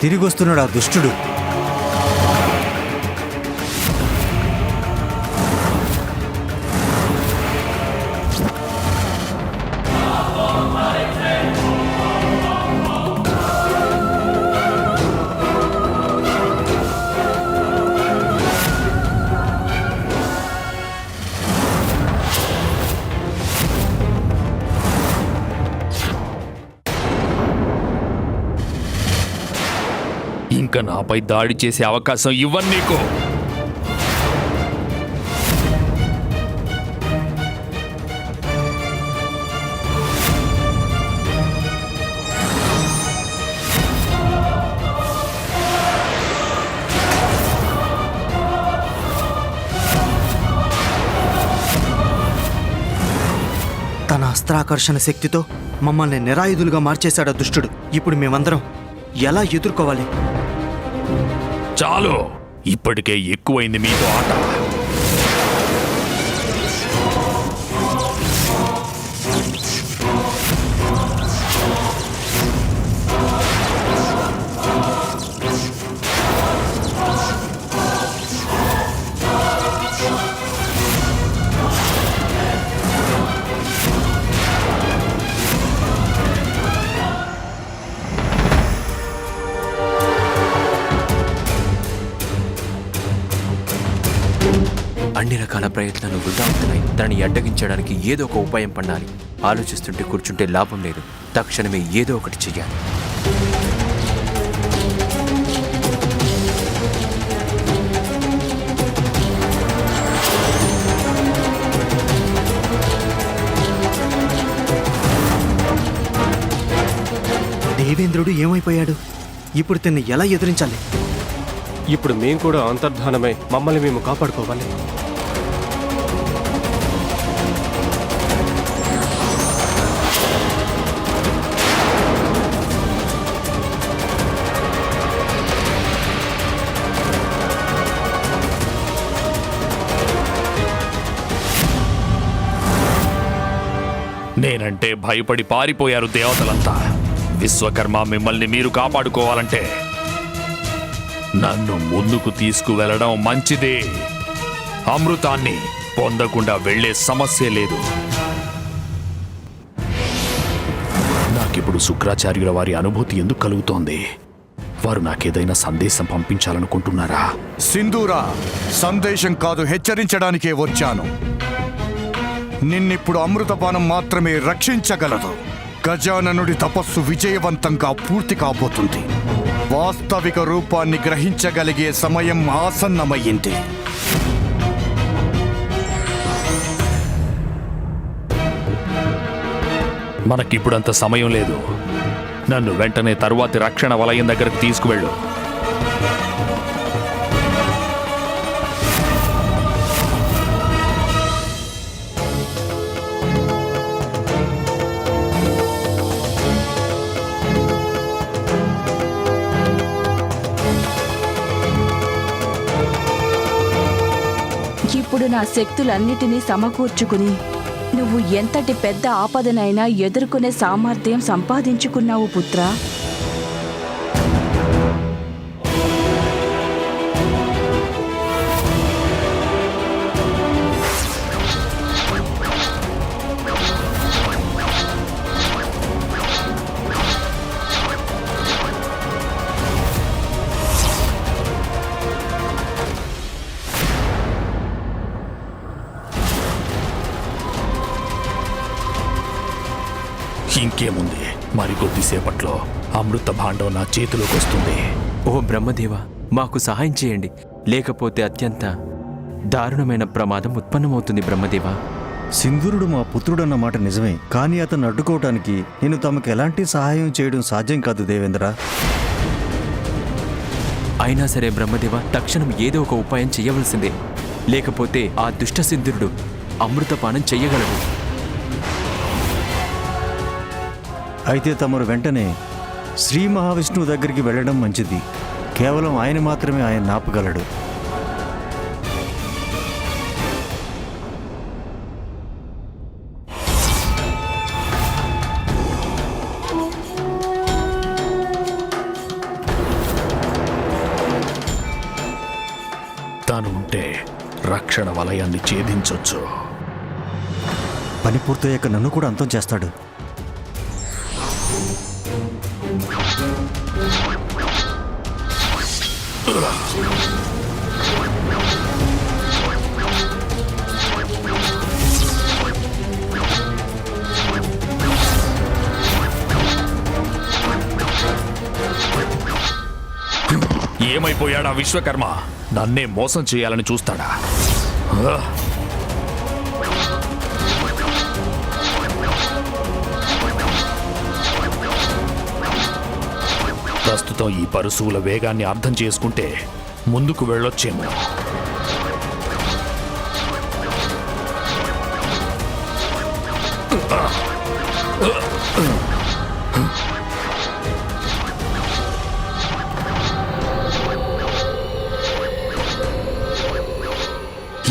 తిరిగొస్తున్నాడు ఆ దుష్టుడు. ఇంకా నాపై దాడి చేసే అవకాశం ఇవ్వను నీకు. తన అస్త్రాకర్షణ శక్తితో మమ్మల్ని నిరాయుధులుగా మార్చేశాడు ఆ దుష్టుడు. ఇప్పుడు మేమందరం ఎలా ఎదుర్కోవాలి? చాలు, ఇప్పటికే ఎక్కువైంది మీతో ఆట. అన్ని రకాల ప్రయత్నాలు వృధా అవుతున్నాయి. దాన్ని అడ్డగించడానికి ఏదో ఒక ఉపాయం పన్నాలి. ఆలోచిస్తుంటే కూర్చుంటే లాభం లేదు. తక్షణమే ఏదో ఒకటి చెయ్యాలి. దేవేంద్రుడు ఏమైపోయాడు? ఇప్పుడు తిన్ని ఎలా ఎదిరించాలి? ఇప్పుడు మేం కూడా అంతర్ధానమై మమ్మల్ని మేము కాపాడుకోవాలి. నేనంటే భయపడి పారిపోయారు దేవతలంతా. విశ్వకర్మ, మిమ్మల్ని మీరు కాపాడుకోవాలంటే నన్ను ముందుకు తీసుకువెళ్ళడం మంచిదే. అమృతాన్ని పొందకుండా వెళ్లే సమస్య లేదు. నాకిప్పుడు శుక్రాచార్యుల వారి అనుభూతి ఎందుకు కలుగుతోంది? వారు నాకేదైనా సందేశం పంపించాలనుకుంటున్నారా? సింధూరా, సందేశం కాదు, హెచ్చరించడానికే వచ్చాను. నిన్నిప్పుడు అమృతపానం మాత్రమే రక్షించగలదు. గజాననుడి తపస్సు విజయవంతంగా పూర్తి కాబోతుంది. వాస్తవిక రూపాన్ని గ్రహించగలిగే సమయం ఆసన్నమయ్యింది. మనకిప్పుడంత సమయం లేదు. నన్ను వెంటనే తరువాతి రక్షణ వలయం దగ్గరకు తీసుకువెళ్ళు. ఇప్పుడు నా శక్తులన్నిటినీ సమకూర్చుకుని నువ్వు ఎంతటి పెద్ద ఆపదనైనా ఎదుర్కొనే సామర్థ్యం సంపాదించుకున్నావు పుత్రా. ఇంకేముంది, మరికొద్దిసేపట్లో అమృత భాండం నా చేతిలోకి వస్తుంది. ఓ బ్రహ్మదేవ, మాకు సహాయం చేయండి. లేకపోతే అత్యంత దారుణమైన ప్రమాదం ఉత్పన్నమవుతుంది. బ్రహ్మదేవ, సింధూరుడు మా పుత్రుడన్న మాట నిజమే, కానీ అతను అడ్డుకోవటానికి నేను తమకు ఎలాంటి సహాయం చేయడం సాధ్యం కాదు దేవేంద్ర. అయినా సరే బ్రహ్మదేవ, తక్షణం ఏదో ఒక ఉపాయం చెయ్యవలసిందే. లేకపోతే ఆ దుష్ట సింధురుడు అమృతపానం చెయ్యగలడు. అయితే తమరు వెంటనే శ్రీ మహావిష్ణువు దగ్గరికి వెళ్ళడం మంచిది. కేవలం ఆయన మాత్రమే ఆయన ఆపగలడు. దుర్గాను ఉంటే రక్షణ వలయాన్ని ఛేదించొచ్చు. పని పూర్తయ్యాక నన్ను కూడా అంతం చేస్తాడు. ఏమైపోయాడా విశ్వకర్మ? నన్నే మోసం చేయాలని చూస్తాడా? ప్రస్తుతం ఈ పరుశువుల వేగాన్ని అర్థం చేసుకుంటే ముందుకు వెళ్ళొచ్చేమో.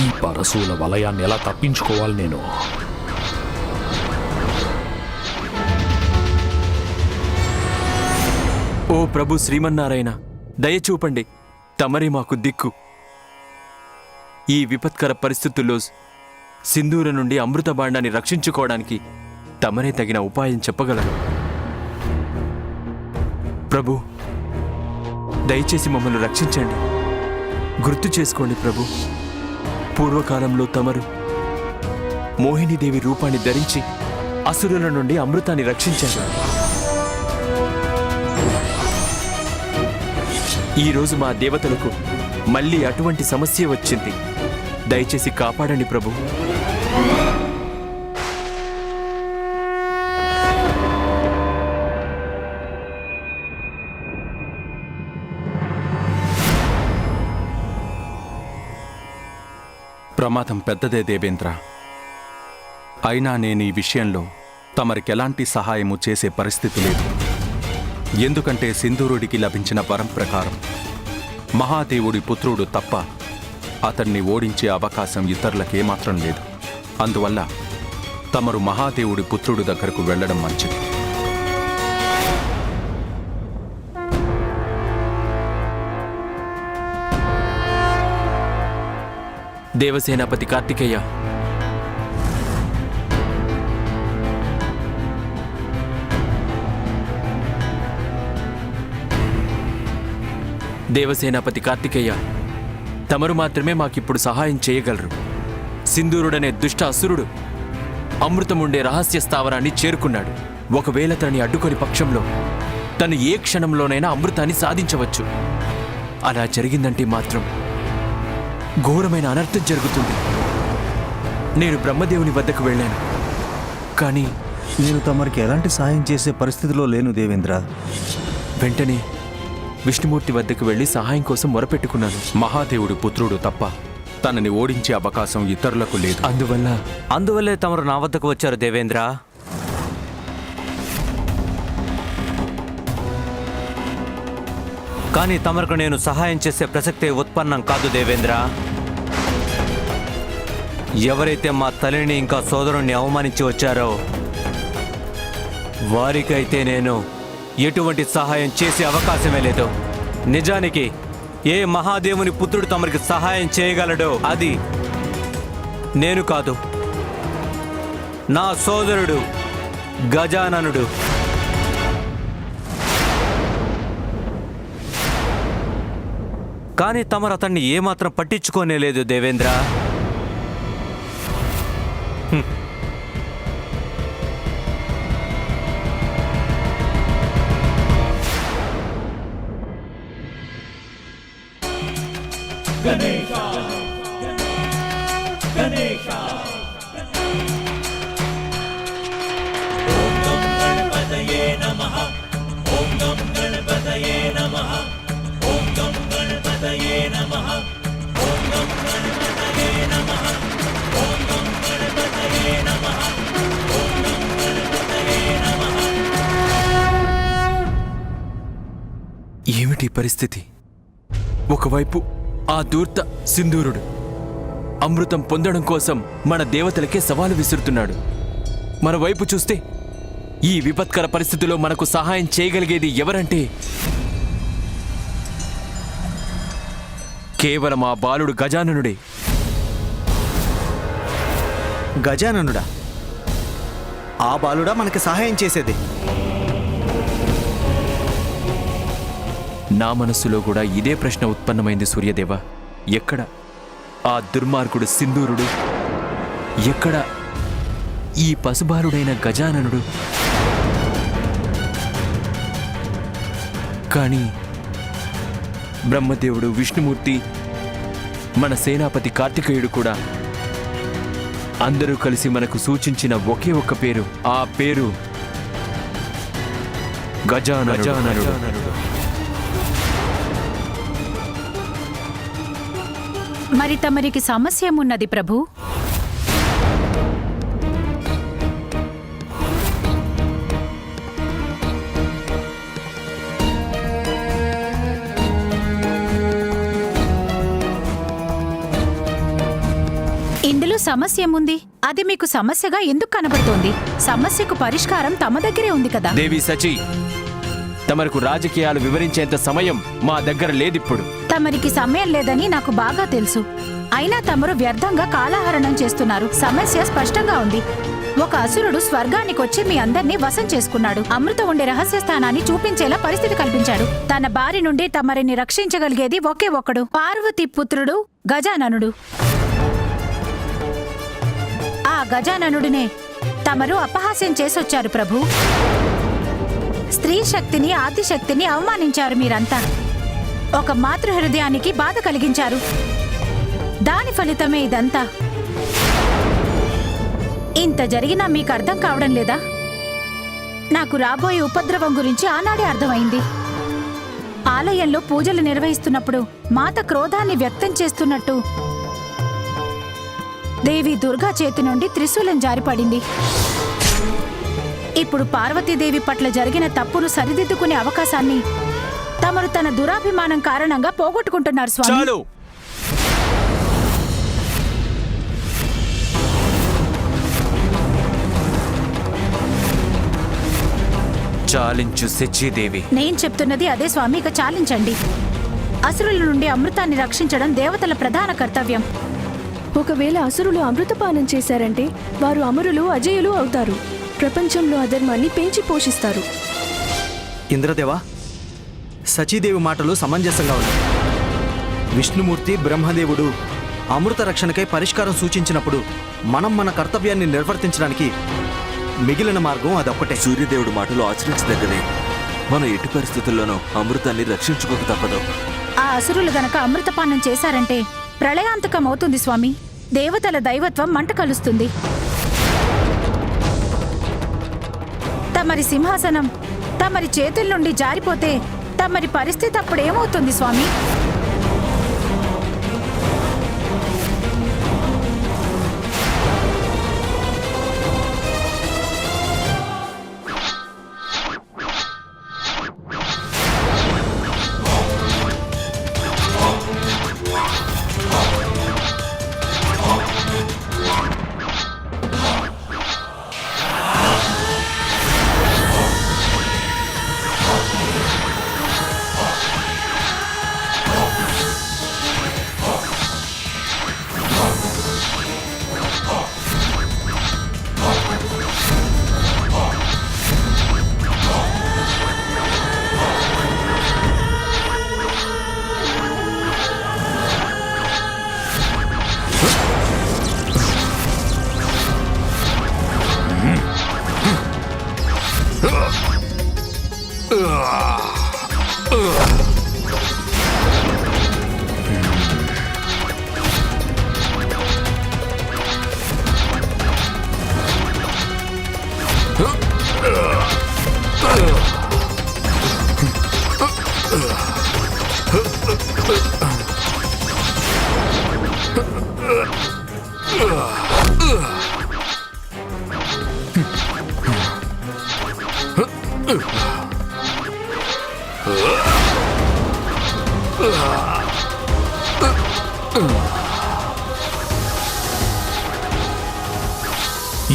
ఈ పరశువుల వలయాన్ని ఎలా తప్పించుకోవాలి నేను? ఓ ప్రభు శ్రీమన్నారాయణ, దయచూపండి, తమరే మాకు దిక్కు. ఈ విపత్కర పరిస్థితుల్లో సింధూర నుండి అమృత బాండాన్ని రక్షించుకోవడానికి తమరే తగిన ఉపాయం చెప్పగలరు. ప్రభు, దయచేసి మమ్మల్ని రక్షించండి. గుర్తు చేసుకోండి ప్రభు, పూర్వకాలంలో తమరు మోహినీదేవి రూపాన్ని ధరించి అసురుల నుండి అమృతాన్ని రక్షించారు. ఈరోజు మా దేవతలకు మళ్ళీ అటువంటి సమస్య వచ్చింది. దయచేసి కాపాడండి ప్రభు. ప్రమాదం పెద్దదే దేవేంద్ర. అయినా నేను ఈ విషయంలో తమరికెలాంటి సహాయము చేసే పరిస్థితి లేదు. ఎందుకంటే సింధూరుడికి లభించిన వరం ప్రకారం మహాదేవుడి పుత్రుడు తప్ప అతన్ని ఓడించే అవకాశం ఇతరులకేమాత్రం లేదు. అందువల్ల తమరు మహాదేవుడి పుత్రుడు దగ్గరకు వెళ్ళడం మంచిది. దేవసేనాపతి కార్తికేయ, దేవసేనాపతి కార్తికేయ, తమరు మాత్రమే మాకిప్పుడు సహాయం చేయగలరు. సింధూరుడనే దుష్ట అసురుడు అమృతముండే రహస్య స్థావరాన్ని చేరుకున్నాడు. ఒకవేళ తనని అడ్డుకొని పక్షంలో తను ఏ క్షణంలోనైనా అమృతాన్ని సాధించవచ్చు. అలా జరిగిందంటే మాత్రం ఘోరమైన అనర్థం జరుగుతుంది. నేను బ్రహ్మదేవుని వద్దకు వెళ్ళాను, కానీ నేను తమరికి ఎలాంటి సహాయం చేసే పరిస్థితిలో లేను దేవేంద్ర. వెంటనే విష్ణుమూర్తి వద్దకు వెళ్ళి సహాయం కోసం మొరపెట్టుకున్నాను. మహాదేవుడి పుత్రుడు తప్ప తనని ఓడించే అవకాశం ఇతరులకు లేదు. అందువల్లే తమరు నా వద్దకు వచ్చారు దేవేంద్ర. కానీ తమరకు నేను సహాయం చేసే ప్రసక్తే ఉత్పన్నం కాదు దేవేంద్ర. ఎవరైతే మా తల్లిని ఇంకా సోదరుణ్ణి అవమానించి వచ్చారో వారికైతే నేను ఎటువంటి సహాయం చేసే అవకాశమే లేదు. నిజానికి ఏ మహాదేవుని పుత్రుడు తమరికి సహాయం చేయగలడో అది నేను కాదు, నా సోదరుడు గజాననుడు. కానీ తమరు అతన్ని ఏమాత్రం పట్టించుకోనే లేదు దేవేంద్ర. ఏమిటి పరిస్థితి? ఒకవైపు ఆ దూర్త సింధూరుడు అమృతం పొందడం కోసం మన దేవతలకే సవాలు విసురుతున్నాడు. మరోవైపు చూస్తే ఈ విపత్కర పరిస్థితిలో మనకు సహాయం చేయగలిగేది ఎవరంటే కేవలం ఆ బాలుడు గజాననుడే. గజాననుడా? ఆ బాలుడా మనకి సహాయం చేసేది? నా మనస్సులో కూడా ఇదే ప్రశ్న ఉత్పన్నమైంది సూర్యదేవ. ఎక్కడ ఆ దుర్మార్గుడు సింధూరుడు? ఎక్కడ ఈ పసుబాలుడైన గజాననుడు? కానీ బ్రహ్మదేవుడు, విష్ణుమూర్తి, మన సేనాపతి కార్తికేయుడు కూడా అందరూ కలిసి మనకు సూచించిన ఒకే ఒక్క పేరు. ఆ పేరు గజాననుడు. మరి తమరికి సమస్య ఏమున్నది ప్రభు? ఇందులో సమస్య ఏముంది? అది మీకు సమస్యగా ఎందుకు కనబడుతోంది? సమస్యకు పరిష్కారం తమ దగ్గరే ఉంది కదా. దేవి సచి, తమకు రాజకీయాలు వివరించేంత సమయం మా దగ్గర లేదిప్పుడు. తమరికి సమయం లేదని నాకు బాగా తెలుసు. అయినా తమరు వ్యర్థంగా కాలహరణం చేస్తున్నారు. సమస్య స్పష్టంగా ఉంది. ఒక అసురుడు స్వర్గానికొచ్చి మీ అందర్నీ వశం చేసుకున్నాడు. అమృతం ఉండే రహస్య స్థానాన్ని చూపించేలా పరిస్థితి కల్పించాడు. తన బారి నుండి తమరిని రక్షించగలిగేది ఒకే ఒక్కడు, పార్వతీ పుత్రుడు గజాననుడు. ఆ గజాననుడినే తమరు అపహాస్యం చేసొచ్చారు ప్రభు. స్త్రీ శక్తిని, ఆదిశక్తిని అవమానించారు మీరంతా. ఒక మాతృహృదయానికి బాధ కలిగించారు. దాని ఫలితమే ఇదంతా. ఇంత జరిగినా మీకు అర్థం కావడం లేదా? నాకు రాబోయే ఉపద్రవం గురించి ఆనాడే అర్థమైంది. ఆలయంలో పూజలు నిర్వహిస్తున్నప్పుడు మాత క్రోధాన్ని వ్యక్తం చేస్తున్నట్టు దేవి దుర్గా చేతి నుండి త్రిశూలం జారిపడింది. ఇప్పుడు పార్వతీదేవి పట్ల జరిగిన తప్పును సరిదిద్దుకునే అవకాశాన్ని తమరు తన దురాభిమానం కారణంగా పోగొట్టుకుంటున్నారు స్వామి. చాలు! చాలించు శచీదేవి. నేను చెప్తున్నది అదే స్వామి, ఇక చాలించండి. అసురుల నుండి అమృతాన్ని రక్షించడం దేవతల ప్రధాన కర్తవ్యం. ఒకవేళ అసురులు అమృతపానం చేశారంటే వారు అమరులు, అజేయులు అవుతారు. ప్రపంచంలో అధర్మాన్ని పెంచి పోషిస్తారు. ఇంద్రదేవా, సచీదేవి మాటలు సమంజసంగా ఉన్నాయి. విష్ణుమూర్తి, బ్రహ్మదేవుడు అమృత రక్షణకై పరిష్కారం సూచించినప్పుడు మనం మన కర్తవ్యాన్ని నిర్వర్తించడానికి మిగిలిన మార్గం అదొక్కటే. సూర్యదేవుడు మాటలు ఆచరించదగ్గదే. మనం ఎట్టి పరిస్థితుల్లోనూ అమృతాన్ని రక్షించుకోక తప్పదు. ఆ అసురులు గనక అమృతపానం చేశారంటే ప్రళయాంతకం అవుతుంది స్వామి. దేవతల దైవత్వం మంట కలుస్తుంది. తమరి సింహాసనం తమరి చేతుల నుండి జారిపోతే తమరి పరిస్థితి అప్పుడేమవుతుంది స్వామి?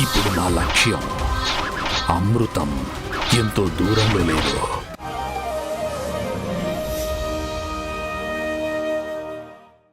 ఇప్పుడు నా లక్ష్యం అమృతం ఎంతో దూరంలో లేదు.